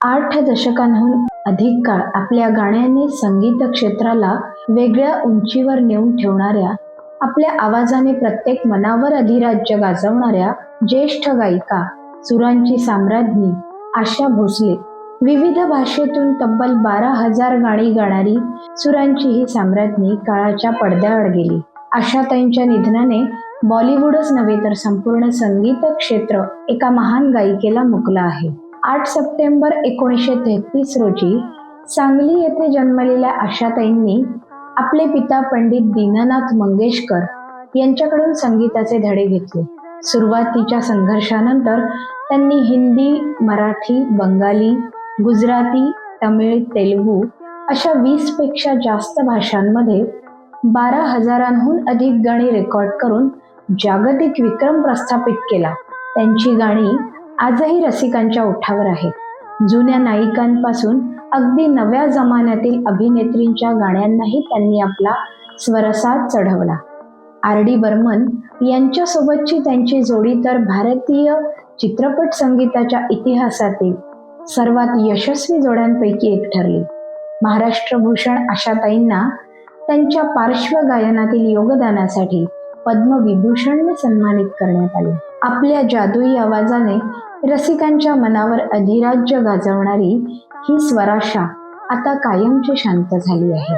8 दशकांहून अधिक काळ आपल्या गाण्यांनी संगीत क्षेत्राला वेगळ्या उंचीवर नेऊन ठेवणाऱ्या, आपल्या आवाजाने प्रत्येक मनावर अधिराज्य गाजवणाऱ्या ज्येष्ठ गायिका, सुरांची साम्राज्ञी आशा भोसले. विविध भाषेतून तब्बल 12,000 गाणी गाणारी सुरांची ही साम्राज्ञी काळाच्या पडद्याआड गेली. आशाताईंच्या निधनाने बॉलिवूडच नव्हे तर संपूर्ण संगीत क्षेत्र एका महान गायिकेला मुकलं आहे. 8 सप्टेंबर 1933 रोजी सांगली येथे जन्मलेल्या आशाताईंनी आपले पिता पंडित दीनानाथ मंगेशकर यांच्याकडून संगीताचे धडे घेतले. सुरुवातीच्या संघर्षानंतर त्यांनी हिंदी, मराठी, बंगाली, गुजराती, तमिळ, तेलुगू अशा 20 पेक्षा जास्त भाषांमध्ये 12,000हून अधिक गाणी रेकॉर्ड करून जागतिक विक्रम प्रस्थापित केला. त्यांची गाणी आजही रसिकांच्या ओठावर आहेत. जुन्या नायिकांपासून अगदी नव्या जमान्यातील अभिनेत्रींच्या गाण्यांनाही त्यांनी आपला स्वरसाज चढवला. आर.डी. बर्मन यांच्यासोबतची त्यांची जोडी तर भारतीय चित्रपट संगीताच्या इतिहासातील सर्वात यशस्वी जोड्यांपैकी एक ठरली. महाराष्ट्र भूषण आशाताईंना त्यांच्या पार्श्वगायनातील योगदानासाठी पद्मविभूषणने सन्मानित करण्यात आले. आपल्या जादुई आवाजाने रसिकांच्या मनावर अधिराज्य गाजवणारी ही स्वराशा आता कायमची शांत झाली आहे.